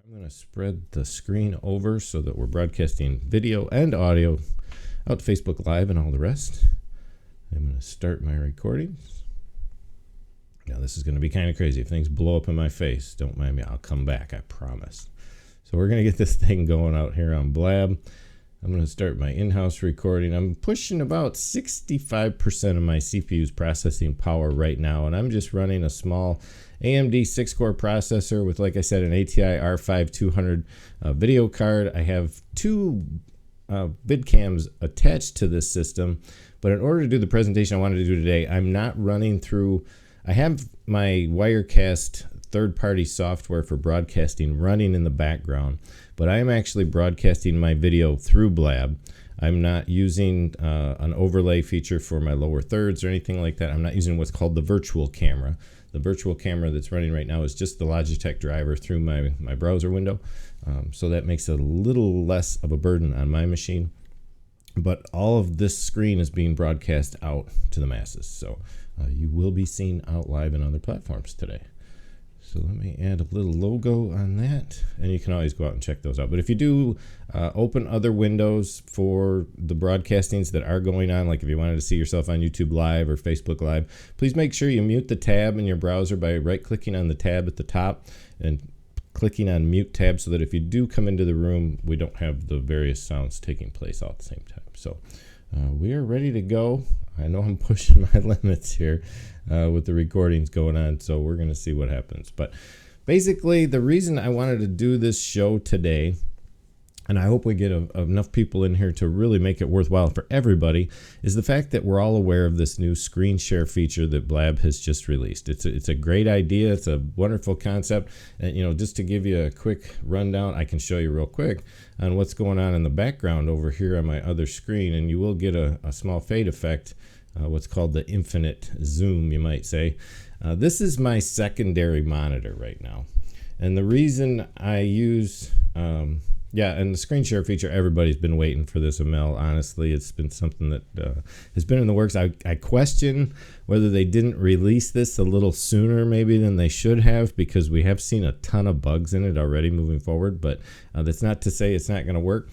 I'm going to spread the screen over so that we're broadcasting video and audio out to Facebook Live and all the rest. I'm going to start my recordings. Now this is going to be kind of crazy. If things blow up in my face, don't mind me. I'll come back, I promise. So we're going to get this thing going out here on Blab. I'm going to start my in-house recording. I'm pushing about 65% of my CPU's processing power right now, and I'm just running a small AMD 6-core processor with, like I said, an ATI R5 200 video card. I have two vid cams attached to this system, but in order to do the presentation I wanted to do today, I'm not running through. I have my Wirecast third-party software for broadcasting running in the background, but I am actually broadcasting my video through Blab. I'm not using an overlay feature for my lower thirds or anything like that. I'm not using what's called the virtual camera. The virtual camera that's running right now is just the Logitech driver through my browser window. So that makes it a little less of a burden on my machine. But all of this screen is being broadcast out to the masses. So you will be seen out live in other platforms today. So let me add a little logo on that, and you can always go out and check those out. But if you do open other windows for the broadcastings that are going on, like if you wanted to see yourself on YouTube Live or Facebook Live, please make sure you mute the tab in your browser by right-clicking on the tab at the top and clicking on Mute tab so that if you do come into the room, we don't have the various sounds taking place all at the same time. So we are ready to go. I know I'm pushing my limits here with the recordings going on, so we're going to see what happens. But basically, the reason I wanted to do this show today, and I hope we get enough people in here to really make it worthwhile for everybody, is the fact that we're all aware of this new screen share feature that Blab has just released. It's a great idea. It's a wonderful concept. And, you know, just to give you a quick rundown, I can show you real quick on what's going on in the background over here on my other screen, and you will get a small fade effect, what's called the infinite zoom, you might say. This is my secondary monitor right now. And the reason I use... and the screen share feature, everybody's been waiting for this, Amel. Honestly, it's been something that has been in the works. I question whether they didn't release this a little sooner maybe than they should have, because we have seen a ton of bugs in it already moving forward. But that's not to say it's not going to work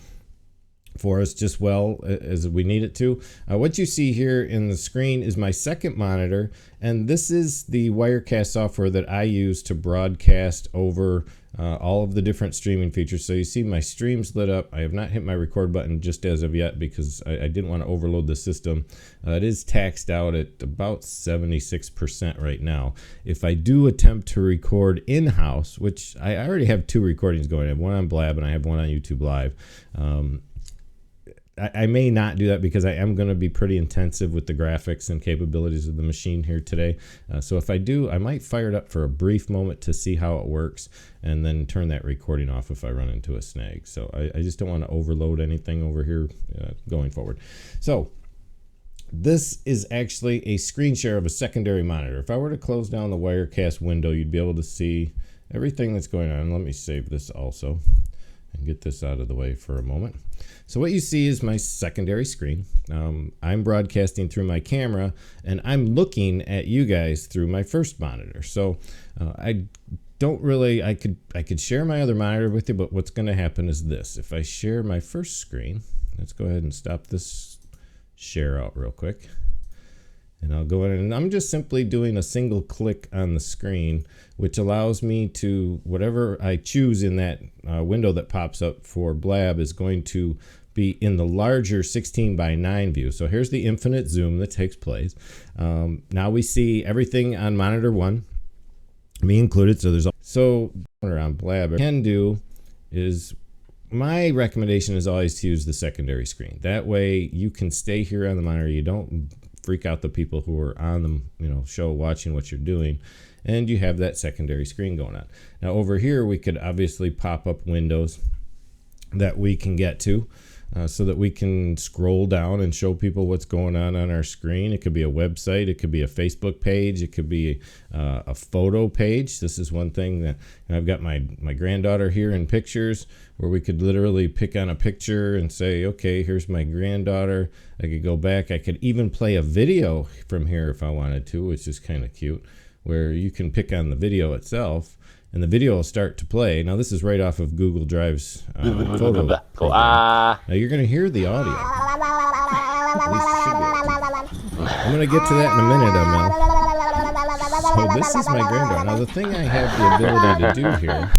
for us just well as we need it to. What you see here in the screen is my second monitor, and this is the Wirecast software that I use to broadcast over all of the different streaming features. So you see my streams lit up. I have not hit my record button just as of yet because I didn't want to overload the system. It is taxed out at about 76% right now. If I do attempt to record in-house, which I already have two recordings going, I have one on Blab and I have one on YouTube Live. I may not do that because I am going to be pretty intensive with the graphics and capabilities of the machine here today. So if I do, I might fire it up for a brief moment to see how it works and then turn that recording off if I run into a snag. So I just don't want to overload anything over here going forward. So this is actually a screen share of a secondary monitor. If I were to close down the Wirecast window, you'd be able to see everything that's going on. Let me save this also and get this out of the way for a moment. So what you see is my secondary screen. I'm broadcasting through my camera, and I'm looking at you guys through my first monitor. So I could share my other monitor with you, but what's going to happen is this. If I share my first screen, let's go ahead and stop this share out real quick. And I'll go in and I'm just simply doing a single click on the screen, which allows me to, whatever I choose in that window that pops up for Blab is going to be in the larger 16:9 view. So here's the infinite zoom that takes place. Now we see everything on monitor 1, me included. So on Blab, what I can do is, my recommendation is always to use the secondary screen. That way you can stay here on the monitor. You don't freak out the people who are on the show watching what you're doing, and you have that secondary screen going on. Now over here we could obviously pop up windows that we can get to so that we can scroll down and show people what's going on our screen. It could be a website, it could be a Facebook page, it could be a photo page. This is one thing that I've got my granddaughter here in pictures, where we could literally pick on a picture and say, okay, here's my granddaughter. I could go back. I could even play a video from here if I wanted to, which is kind of cute, where you can pick on the video itself and the video will start to play. Now this is right off of Google Drive's photo program. Now you're going to hear the audio. I'm going to get to that in a minute, Mel. So this is my granddaughter. Now the thing I have the ability to do here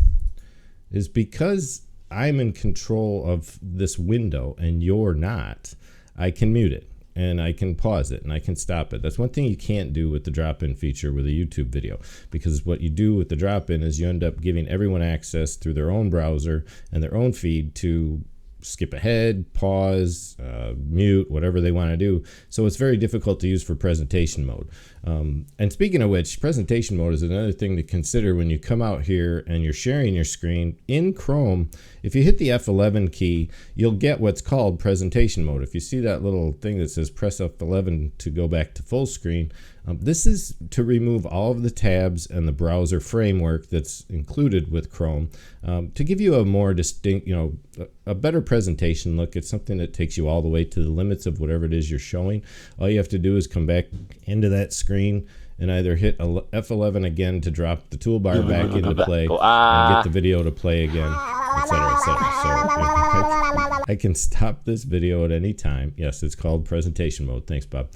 is, because I'm in control of this window and you're not, I can mute it and I can pause it and I can stop it. That's one thing you can't do with the drop-in feature with a YouTube video, because what you do with the drop-in is you end up giving everyone access through their own browser and their own feed to skip ahead, pause, mute, whatever they want to do. So it's very difficult to use for presentation mode. And speaking of which, presentation mode is another thing to consider when you come out here and you're sharing your screen in Chrome. If you hit the F11 key, you'll get what's called presentation mode. If you see that little thing that says press F11 to go back to full screen, this is to remove all of the tabs and the browser framework that's included with Chrome, to give you a more distinct, a better presentation look. It's something that takes you all the way to the limits of whatever it is you're showing. All you have to do is come back into that screen and either hit F11 again to drop the toolbar back into play and get the video to play again, etc., etc. So I can stop this video at any time. Yes, it's called presentation mode. Thanks, Bob.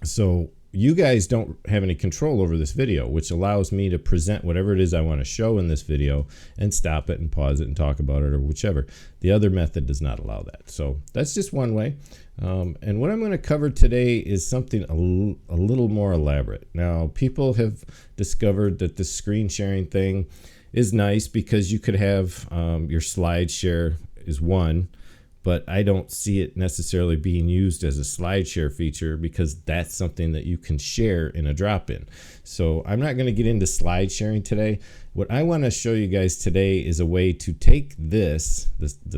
So you guys don't have any control over this video, which allows me to present whatever it is I want to show in this video and stop it and pause it and talk about it or whichever. The other method does not allow that. So that's just one way. And what I'm going to cover today is something a little more elaborate. Now, people have discovered that the screen sharing thing is nice because you could have your slide share is one, but I don't see it necessarily being used as a slide share feature, because that's something that you can share in a drop-in. So I'm not going to get into slide sharing today. What I want to show you guys today is a way to take the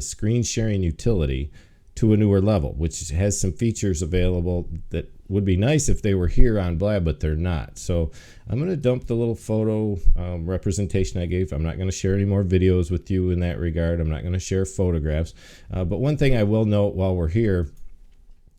screen sharing utility to a newer level, which has some features available that would be nice if they were here on Blab, but they're not. So I'm going to dump the little photo representation I gave. I'm not going to share any more videos with you in that regard. I'm not going to share photographs. But one thing I will note while we're here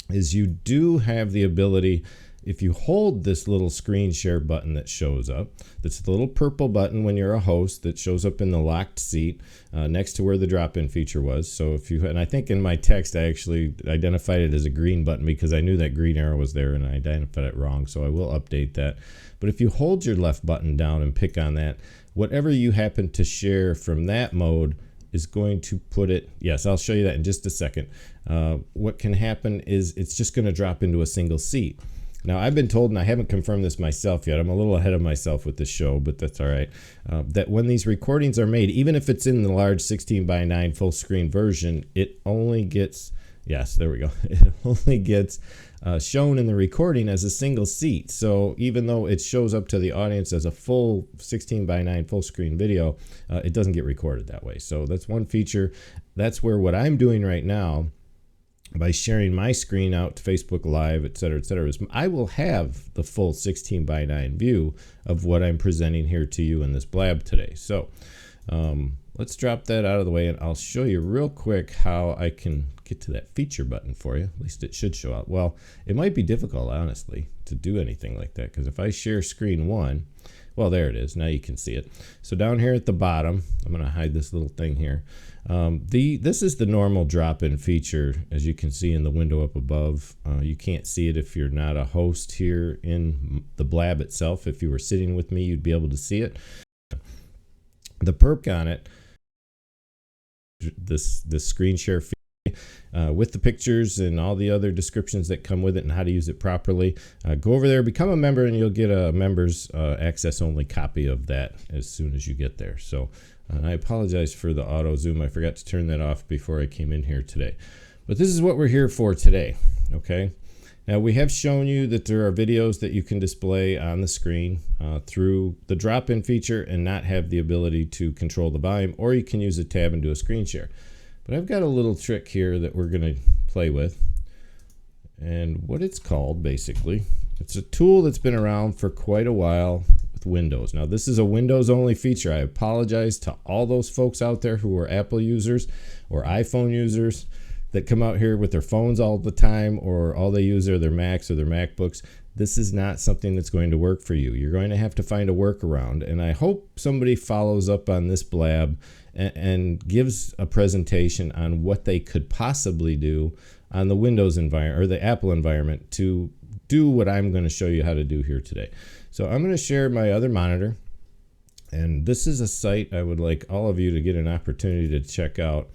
is you do have the ability, if you hold this little screen share button that shows up, that's the little purple button when you're a host that shows up in the locked seat next to where the drop-in feature was. So if you, and I think in my text I actually identified it as a green button because I knew that green arrow was there and I identified it wrong, so I will update that. But if you hold your left button down and pick on that, whatever you happen to share from that mode is going to put it, yes, I'll show you that in just a second. What can happen is it's just going to drop into a single seat. Now, I've been told, and I haven't confirmed this myself yet, I'm a little ahead of myself with this show, but that's all right, that when these recordings are made, even if it's in the large 16:9 full screen version, it only gets, yes, there we go, it only gets shown in the recording as a single seat. So even though it shows up to the audience as a full 16:9 full screen video, it doesn't get recorded that way. So that's one feature. That's where what I'm doing right now, by sharing my screen out to Facebook Live, etc., is I will have the full 16:9 view of what I'm presenting here to you in this Blab today. So let's drop that out of the way, and I'll show you real quick how I can get to that feature button for you. At least it should show up. Well, it might be difficult, honestly, to do anything like that, because if I share screen one, well, there it is. Now you can see it. So down here at the bottom, I'm going to hide this little thing here. This is the normal drop-in feature, as you can see in the window up above. You can't see it if you're not a host here in the Blab itself. If you were sitting with me, you'd be able to see it. The perk on it, this screen share feature, with the pictures and all the other descriptions that come with it and how to use it properly. Go over there, become a member, and you'll get a members access only copy of that as soon as you get there. So I apologize for the auto zoom. I forgot to turn that off before I came in here today. But this is what we're here for today, okay? Now, we have shown you that there are videos that you can display on the screen through the drop-in feature and not have the ability to control the volume, or you can use a tab and do a screen share. But I've got a little trick here that we're going to play with. And what it's called, basically, it's a tool that's been around for quite a while with Windows. Now, this is a Windows-only feature. I apologize to all those folks out there who are Apple users or iPhone users that come out here with their phones all the time, or all they use are their Macs or their MacBooks. this is not something that's going to work for you. You're going to have to find a workaround, and I hope somebody follows up on this blab and gives a presentation on what they could possibly do on the Windows environment or the Apple environment to do what I'm going to show you how to do here today. So I'm going to share my other monitor, and this is a site I would like all of you to get an opportunity to check out.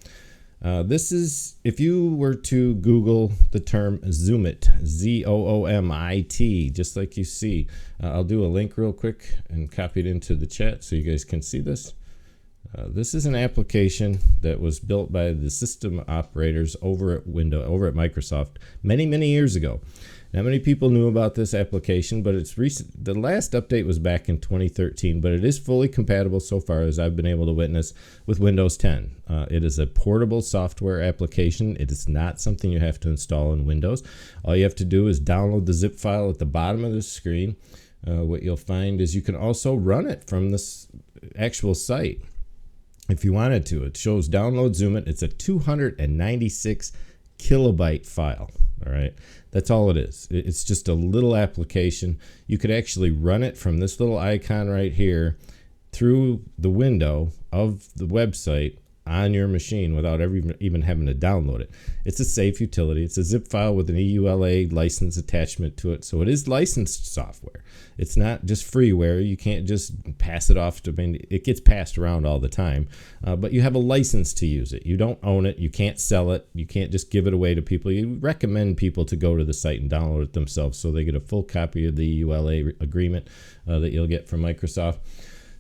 This is, if you were to Google the term Zoomit, Z-O-O-M-I-T, just like you see. I'll do a link real quick and copy it into the chat so you guys can see this. This is an application that was built by the system operators over at Microsoft many years ago. Not many people knew about this application, but it's recent. The last update was back in 2013, but it is fully compatible so far as I've been able to witness with Windows 10. It is a portable software application. It is not something you have to install in Windows. All you have to do is download the zip file at the bottom of the screen. What you'll find is you can also run it from this actual site if you wanted to. It shows download Zoomit. It's a 296 kilobyte file. All right, that's all it is. It's just a little application. You could actually run it from this little icon right here through the window of the website on your machine without ever even having to download it. It's a safe utility. It's a zip file with an EULA license attachment to it, so it is licensed software. It's not just freeware. You can't just pass it off to, it gets passed around all the time, but you have a license to use it. You don't own it. You can't sell it. You can't just give it away to people. You recommend people to go to the site and download it themselves so they get a full copy of the EULA agreement that you'll get from Microsoft.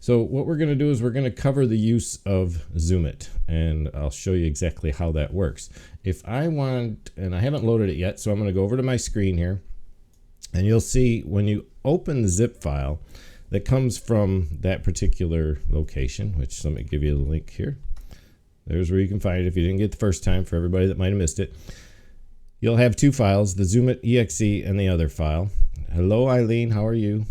So what we're going to do is we're going to cover the use of Zoomit, and I'll show you exactly how that works. If I want, and I haven't loaded it yet, so I'm going to go over to my screen here, and you'll see when you open the zip file that comes from that particular location, which let me give you the link here. There's where you can find it if you didn't get it the first time, for everybody that might have missed it. You'll have two files, the Zoomit exe and the other file. Hello, Eileen, how are you?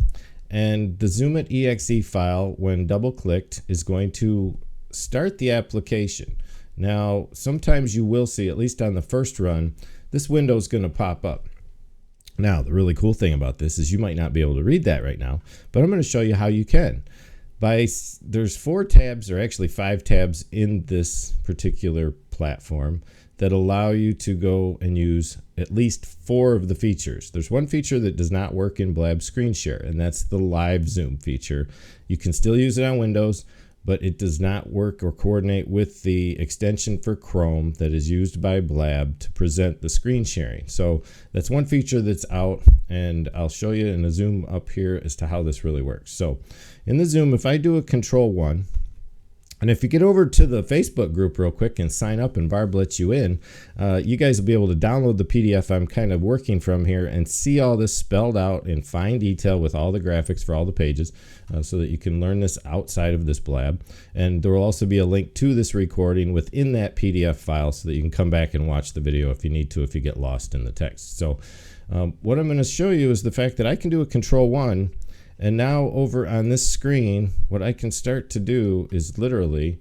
And the Zoomit exe file, when double clicked, is going to start the application. Now, sometimes you will see, at least on the first run, this window is going to pop up. Now, the really cool thing about this is you might not be able to read that right now, but I'm going to show you how you can. There's 4 tabs, or actually 5 tabs in this particular platform that allow you to go and use at least 4 of the features. There's one feature that does not work in Blab Screen Share, and that's the live zoom feature. You can still use it on Windows, but it does not work or coordinate with the extension for Chrome that is used by Blab to present the screen sharing. So that's one feature that's out, and I'll show you in the zoom up here as to how this really works. So in the zoom, if I do a Control-1, and if you get over to the Facebook group real quick and sign up and Barb lets you in, you guys will be able to download the PDF I'm kind of working from here and see all this spelled out in fine detail with all the graphics for all the pages so that you can learn this outside of this blab. And there will also be a link to this recording within that PDF file so that you can come back and watch the video if you need to, if you get lost in the text. So what I'm going to show you is the fact that I can do a Control-1. And now over on this screen, what I can start to do is literally,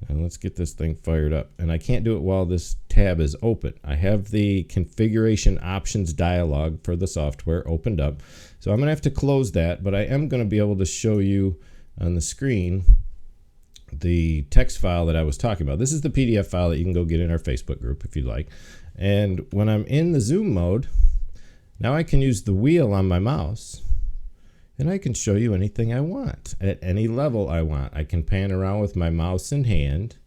and let's get this thing fired up. And I can't do it while this tab is open. I have the configuration options dialog for the software opened up. So I'm going to have to close that, but I am going to be able to show you on the screen the text file that I was talking about. This is the PDF file that you can go get in our Facebook group if you'd like. And when I'm in the zoom mode, now I can use the wheel on my mouse, and I can show you anything I want at any level I want. I can pan around with my mouse in hand,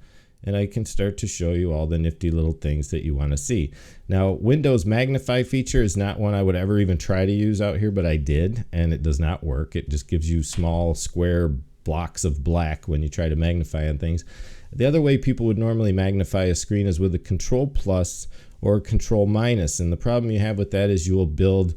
and I can start to show you all the nifty little things that you want to see. Now, Windows Magnify feature is not one I would ever even try to use out here, but I did, and it does not work. It just gives you small square blocks of black when you try to magnify on things. The other way people would normally magnify a screen is with a Control Plus or Control Minus, and the problem you have with that is you will build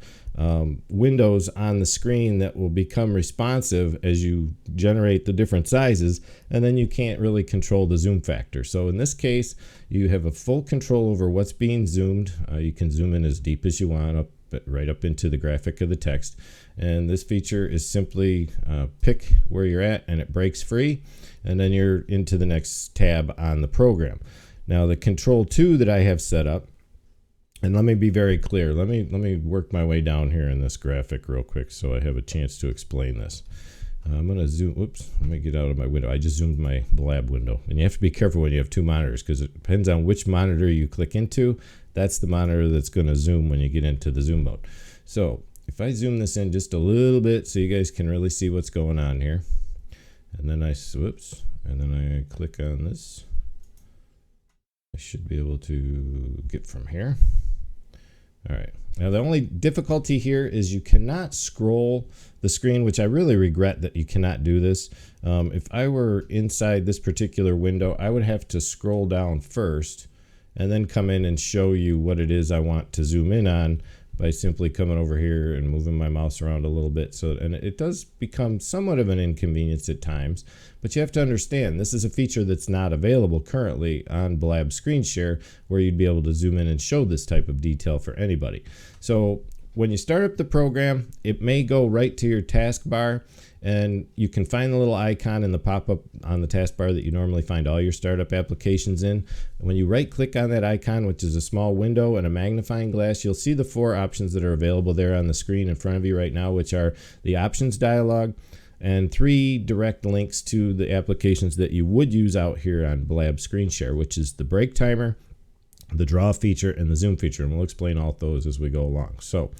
windows on the screen that will become responsive as you generate the different sizes, and then you can't really control the zoom factor. So in this case, you have a full control over what's being zoomed. You can zoom in as deep as you want, right up into the graphic of the text. And this feature is simply pick where you're at and it breaks free, and then you're into the next tab on the program. Now the Control 2 that I have set up And let me be very clear. Let me work my way down here in this graphic real quick so I have a chance to explain this. I'm going to zoom. Whoops. Let me get out of my window. I just zoomed my Blab window. And you have to be careful when you have two monitors because it depends on which monitor you click into. That's the monitor that's going to zoom when you get into the zoom mode. So if I zoom this in just a little bit so you guys can really see what's going on here. And then and then I click on this. I should be able to get from here. All right. Now the only difficulty here is you cannot scroll the screen, which I really regret that you cannot do this. If I were inside this particular window, I would have to scroll down first and then come in and show you what it is I want to zoom in on by simply coming over here and moving my mouse around a little bit. And it does become somewhat of an inconvenience at times, but you have to understand this is a feature that's not available currently on Blab Screen Share, where you'd be able to zoom in and show this type of detail for anybody. So when you start up the program, it may go right to your taskbar, and you can find the little icon in the pop-up on the taskbar that you normally find all your startup applications in. And when you right-click on that icon, which is a small window and a magnifying glass, you'll see the 4 options that are available there on the screen in front of you right now, which are the options dialog and 3 direct links to the applications that you would use out here on Blab Screen Share, which is the break timer, the draw feature, and the zoom feature. And we'll explain all those as we go along. So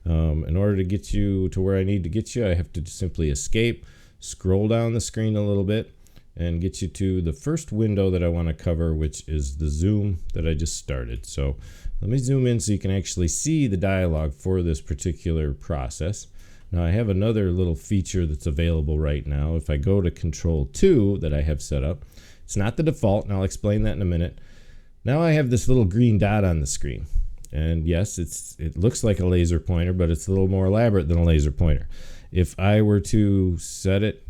in order to get you to where I need to get you, I have to simply escape, scroll down the screen a little bit, and get you to the first window that I want to cover, which is the zoom that I just started. So let me zoom in so you can actually see the dialog for this particular process. Now I have another little feature that's available right now. If I go to Control 2 that I have set up, it's not the default, and I'll explain that in a minute. Now I have this little green dot on the screen. And yes, it looks like a laser pointer, but it's a little more elaborate than a laser pointer. If I were to set it,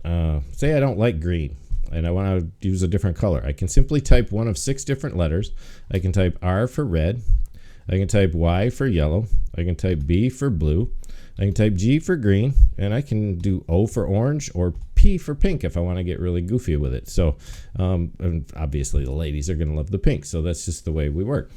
say I don't like green and I want to use a different color, I can simply type one of 6 different letters. I can type R for red, I can type Y for yellow, I can type B for blue, I can type G for green, and I can do O for orange or P for pink if I want to get really goofy with it. So and obviously the ladies are going to love the pink, so that's just the way we work.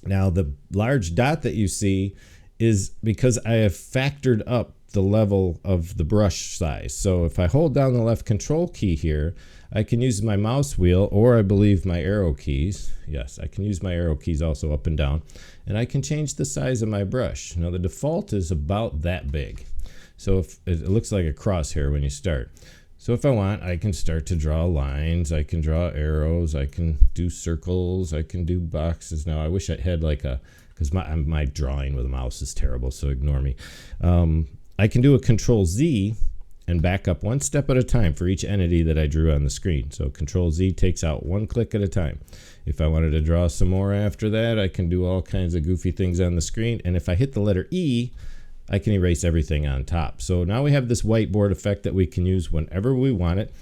Now the large dot that you see is because I have factored up the level of the brush size. So if I hold down the left control key here, I can use my mouse wheel, or I believe my arrow keys. Yes, I can use my arrow keys also up and down, and I can change the size of my brush. Now the default is about that big. So if it looks like a crosshair when you start. So if I want, I can start to draw lines, I can draw arrows, I can do circles, I can do boxes. Now I wish I had like because my drawing with a mouse is terrible, so ignore me. I can do a Control Z and back up one step at a time for each entity that I drew on the screen. So Control Z takes out one click at a time. If I wanted to draw some more after that, I can do all kinds of goofy things on the screen. And if I hit the letter E, I can erase everything on top. So now we have this whiteboard effect that we can use whenever we want it.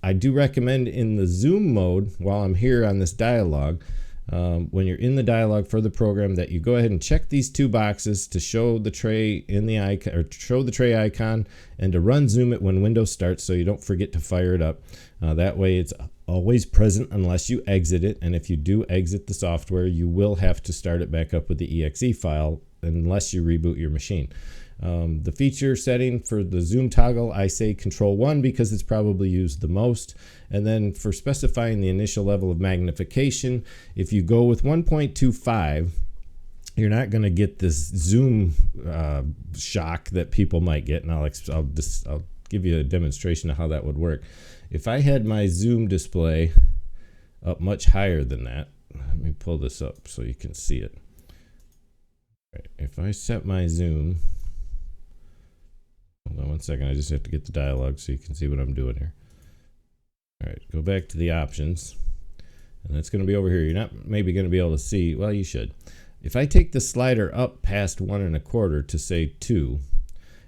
I do recommend in the zoom mode, while I'm here on this dialog, when you're in the dialog for the program, that you go ahead and check these 2 boxes to show the tray in the icon, or show the tray icon, and to run zoom it when Windows starts so you don't forget to fire it up. That way it's always present unless you exit it, and if you do exit the software, you will have to start it back up with the exe file unless you reboot your machine. The feature setting for the zoom toggle, I say Control 1 because it's probably used the most. And then for specifying the initial level of magnification, if you go with 1.25, you're not going to get this zoom shock that people might get. And I'll give you a demonstration of how that would work. If I had my zoom display up much higher than that, let me pull this up so you can see it. Right, if I set my zoom, hold on one second, I just have to get the dialog so you can see what I'm doing here. All right, go back to the options, and that's going to be over here. You're not maybe going to be able to see, well, you should. If I take the slider up past 1 1/4 to say 2,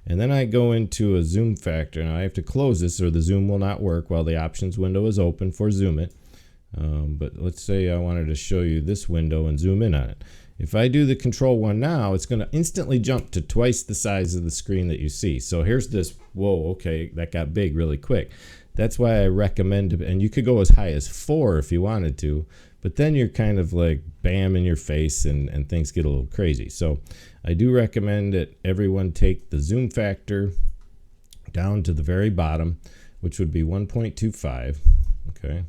and then I go into a zoom factor, and I have to close this or the zoom will not work while the options window is open for zoom it. But let's say I wanted to show you this window and zoom in on it. If I do the Control 1 now, it's going to instantly jump to twice the size of the screen that you see. So here's this, whoa, okay, that got big really quick. That's why I recommend, and you could go as high as 4 if you wanted to, but then you're kind of like bam in your face and things get a little crazy. So I do recommend that everyone take the zoom factor down to the very bottom, which would be 1.25. Okay.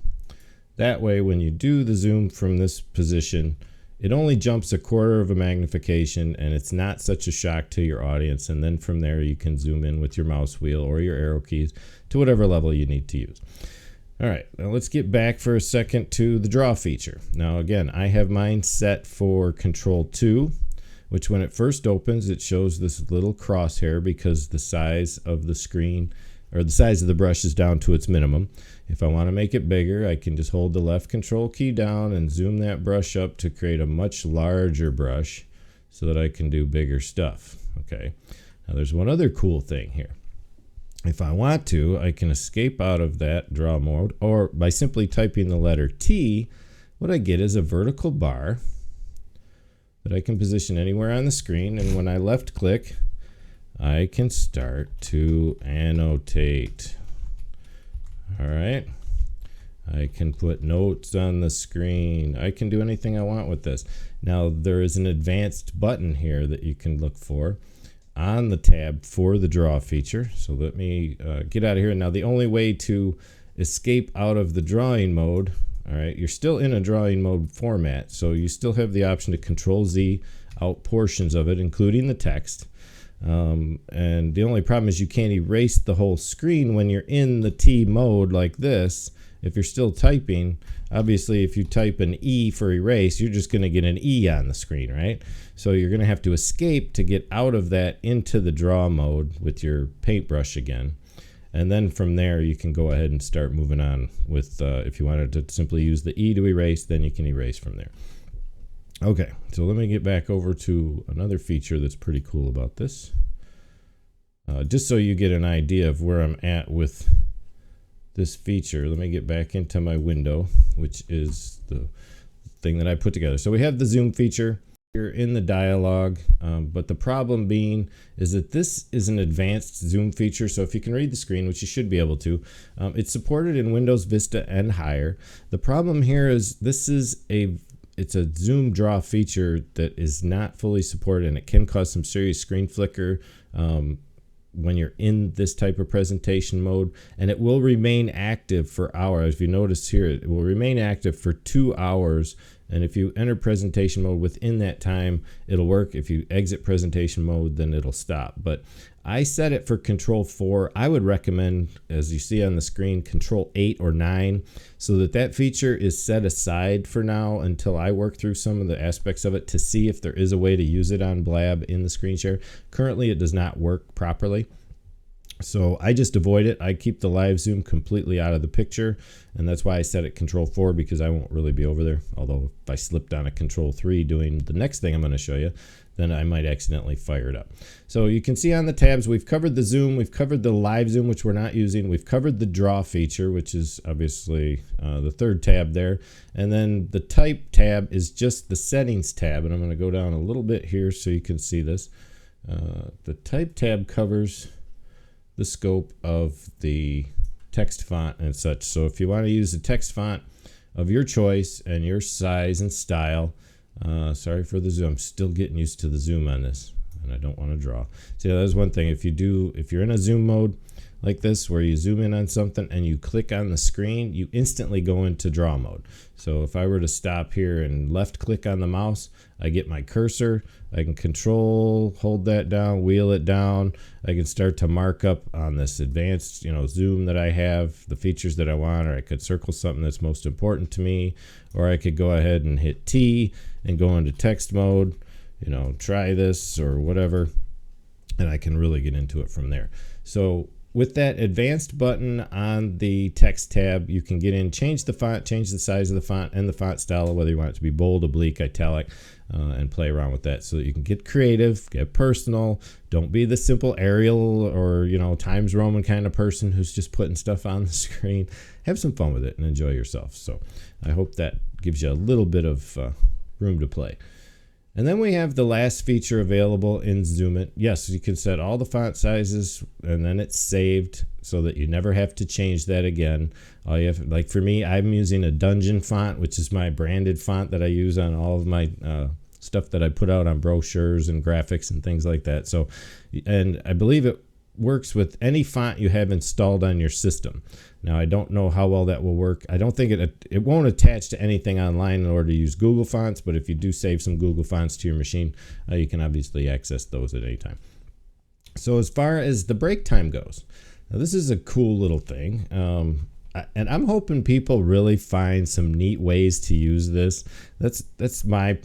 That way, when you do the zoom from this position, it only jumps a quarter of a magnification, and it's not such a shock to your audience. And then from there, you can zoom in with your mouse wheel or your arrow keys to whatever level you need to use. All right, now let's get back for a second to the draw feature. Now, again, I have mine set for Control 2, which when it first opens, it shows this little crosshair because the size of the screen or the size of the brush is down to its minimum. If I want to make it bigger, I can just hold the left control key down and zoom that brush up to create a much larger brush so that I can do bigger stuff. Okay. Now there's one other cool thing here. If I want to, I can escape out of that draw mode, or by simply typing the letter T, what I get is a vertical bar that I can position anywhere on the screen. And when I left click, I can start to annotate. All right. I can put notes on the screen. I can do anything I want with this. Now there is an advanced button here that you can look for on the tab for the draw feature. So let me get out of here. Now the only way to escape out of the drawing mode, all right, you're still in a drawing mode format. So you still have the option to Control Z out portions of it, including the text. And the only problem is you can't erase the whole screen when you're in the T mode like this. If you're still typing, obviously if you type an E for erase, you're just going to get an E on the screen, right? So you're going to have to escape to get out of that into the draw mode with your paintbrush again. And then from there, you can go ahead and start moving on with, if you wanted to simply use the E to erase, then you can erase from there. Okay, so let me get back over to another feature that's pretty cool about this. Just so you get an idea of where I'm at with this feature, let me get back into my window, which is the thing that I put together. So we have the zoom feature here in the dialog, but the problem being is that this is an advanced zoom feature. So if you can read the screen, which you should be able to, it's supported in Windows Vista and higher. The problem here is it's a zoom draw feature that is not fully supported, and it can cause some serious screen flicker when you're in this type of presentation mode, and it will remain active for hours. If you notice here, it will remain active for 2 hours, and if you enter presentation mode within that time, it'll work. If you exit presentation mode, then it'll stop. But I set it for Control 4. I would recommend, as you see on the screen, Control 8 or 9, so that feature is set aside for now until I work through some of the aspects of it to see if there is a way to use it on Blab in the screen share. Currently, it does not work properly. So I just avoid it. I keep the live zoom completely out of the picture, and that's why I set it Control 4, because I won't really be over there. Although if I slipped on a Control 3 doing the next thing I'm going to show you, then I might accidentally fire it up. So you can see on the tabs, we've covered the zoom, we've covered the live zoom, which we're not using, we've covered the draw feature, which is obviously the third tab there, and then the type tab is just the settings tab, and I'm going to go down a little bit here so you can see this. The type tab covers the scope of the text font and such. So if you want to use a text font of your choice and your size and style, sorry for the zoom, I'm still getting used to the zoom on this, and I don't want to draw. So that's one thing. If you're in a zoom mode like this, where you zoom in on something and you click on the screen, you instantly go into draw mode. So if I were to stop here and left click on the mouse, I get my cursor, I can hold that down, wheel it down. I can start to mark up on this advanced, zoom that I have, the features that I want, or I could circle something that's most important to me, or I could go ahead and hit T and go into text mode, try this or whatever, and I can really get into it from there. So with that advanced button on the text tab, you can get in, change the font, change the size of the font and the font style, whether you want it to be bold, oblique, italic, and play around with that so that you can get creative, get personal. Don't be the simple Arial or, Times Roman kind of person who's just putting stuff on the screen. Have some fun with it and enjoy yourself. So I hope that gives you a little bit of room to play. And then we have the last feature available in Zoom It. Yes, you can set all the font sizes, and then it's saved so that you never have to change that again. All you have, like for me, I'm using a Dungeon font, which is my branded font that I use on all of my stuff that I put out on brochures and graphics and things like that. So, and I believe it works with any font you have installed on your system. Now, I don't know how well that will work. I don't think it won't attach to anything online in order to use Google Fonts, but if you do save some Google Fonts to your machine, you can obviously access those at any time. So as far as the break time goes, now this is a cool little thing. And I'm hoping people really find some neat ways to use this. That's my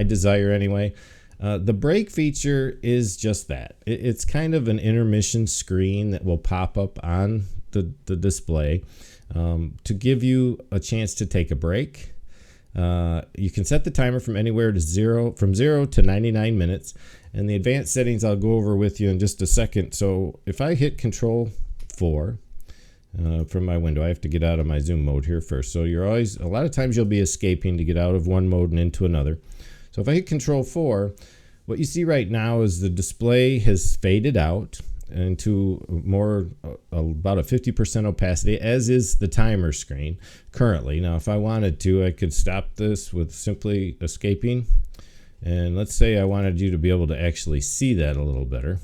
desire anyway. The break feature is just that. It's kind of an intermission screen that will pop up on the display to give you a chance to take a break. You can set the timer from anywhere to from 0 to 99 minutes. And the advanced settings I'll go over with you in just a second. So if I hit Control 4 from my window, I have to get out of my zoom mode here first. So a lot of times you'll be escaping to get out of one mode and into another. So if I hit Control 4, what you see right now is the display has faded out into about a 50% opacity, as is the timer screen currently. Now, if I wanted to, I could stop this with simply escaping. And let's say I wanted you to be able to actually see that a little better.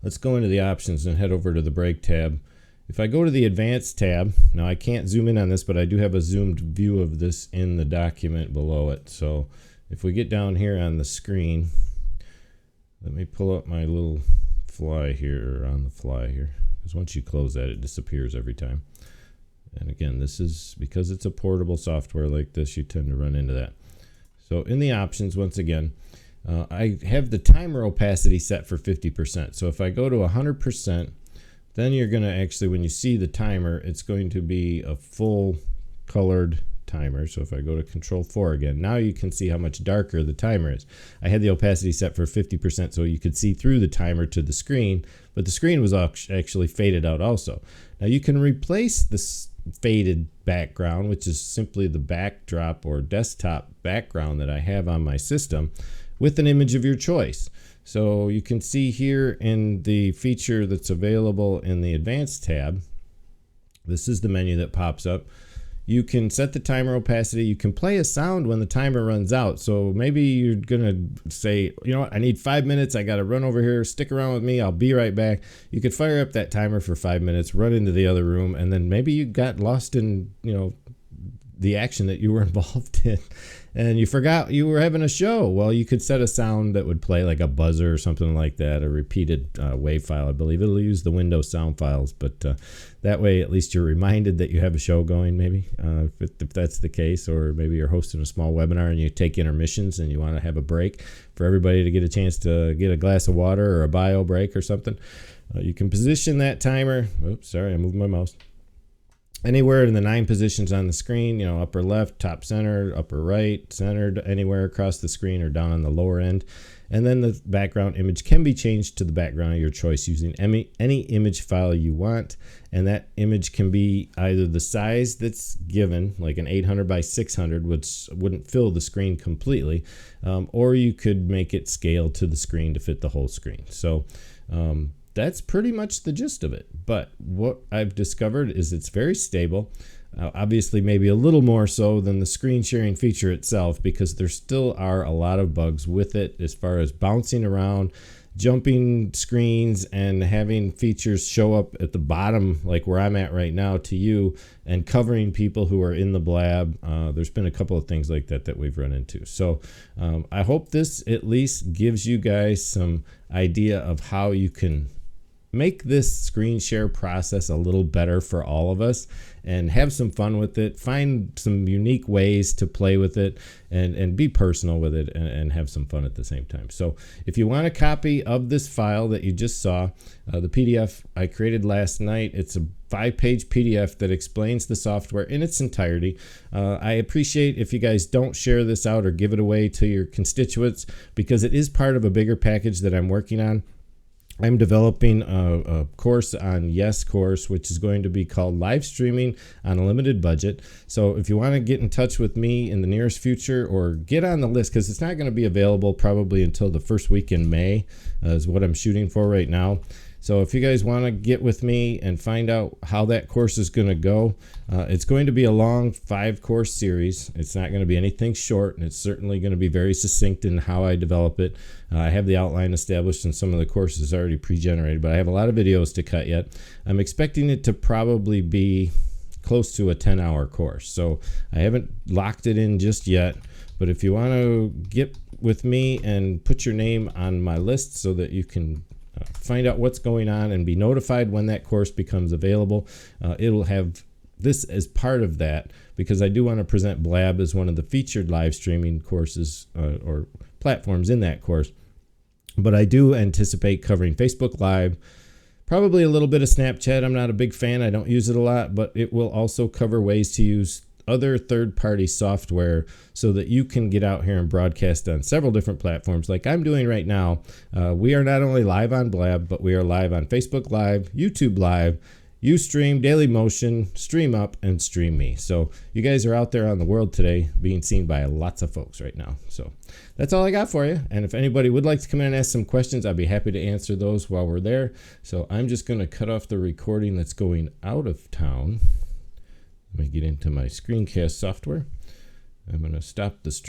Let's go into the options and head over to the break tab. If I go to the advanced tab, now I can't zoom in on this, but I do have a zoomed view of this in the document below it. So if we get down here on the screen, let me pull up my little fly here, on the fly here, because once you close that, it disappears every time. And again, this is because it's a portable software like this, you tend to run into that. So in the options, once again, I have the timer opacity set for 50%. So if I go to 100%, then you're going to actually, when you see the timer, it's going to be a full colored timer. So if I go to Control 4 again, now you can see how much darker the timer is. I had the opacity set for 50% so you could see through the timer to the screen, but the screen was actually faded out also. Now you can replace this faded background, which is simply the backdrop or desktop background that I have on my system, with an image of your choice. So you can see here in the feature that's available in the advanced tab, this is the menu that pops up. You can set the timer opacity. You can play a sound when the timer runs out. So maybe you're going to say, you know what, I need 5 minutes. I got to run over here. Stick around with me. I'll be right back. You could fire up that timer for 5 minutes, run into the other room, and then maybe you got lost in, the action that you were involved in, and you forgot you were having a show. Well, you could set a sound that would play like a buzzer or something like that, a repeated wave file. I believe it'll use the Windows sound files, but that way at least you're reminded that you have a show going, maybe, if that's the case, or maybe you're hosting a small webinar and you take intermissions and you want to have a break for everybody to get a chance to get a glass of water or a bio break or something. You can position that timer. Oops, sorry, I moved my mouse. Anywhere in the 9 positions on the screen, upper left, top center, upper right, centered, anywhere across the screen or down on the lower end. And then the background image can be changed to the background of your choice using any image file you want. And that image can be either the size that's given, like an 800 by 600, which wouldn't fill the screen completely, or you could make it scale to the screen to fit the whole screen. So that's pretty much the gist of it. But what I've discovered is it's very stable. Obviously, maybe a little more so than the screen sharing feature itself, because there still are a lot of bugs with it as far as bouncing around, jumping screens, and having features show up at the bottom, like where I'm at right now, to you, and covering people who are in the Blab. There's been a couple of things like that we've run into. So I hope this at least gives you guys some idea of how you can make this screen share process a little better for all of us, and have some fun with it. Find some unique ways to play with it, and be personal with it, and have some fun at the same time. So if you want a copy of this file that you just saw, the PDF I created last night, it's a 5-page PDF that explains the software in its entirety. I appreciate if you guys don't share this out or give it away to your constituents, because it is part of a bigger package that I'm working on. I'm developing a course on Yes Course, which is going to be called Live Streaming on a Limited Budget. So if you want to get in touch with me in the nearest future or get on the list, because it's not going to be available probably until the first week in May, is what I'm shooting for right now. So if you guys want to get with me and find out how that course is going to go, it's going to be a long 5-course series. It's not going to be anything short, and it's certainly going to be very succinct in how I develop it. I have the outline established and some of the courses already pre-generated, but I have a lot of videos to cut yet. I'm expecting it to probably be close to a 10-hour course. So I haven't locked it in just yet, but if you want to get with me and put your name on my list so that you can find out what's going on and be notified when that course becomes available. It'll have this as part of that, because I do want to present Blab as one of the featured live streaming courses or platforms in that course. But I do anticipate covering Facebook Live, probably a little bit of Snapchat. I'm not a big fan. I don't use it a lot, but it will also cover ways to use other third-party software so that you can get out here and broadcast on several different platforms like I'm doing right now. We are not only live on Blab, but we are live on Facebook Live, YouTube Live, Ustream, Dailymotion, StreamUp, and StreamMe. So you guys are out there on the world today being seen by lots of folks right now. So that's all I got for you. And if anybody would like to come in and ask some questions, I'd be happy to answer those while we're there. So I'm just going to cut off the recording that's going out of town. Let me get into my screencast software. I'm going to stop the stream.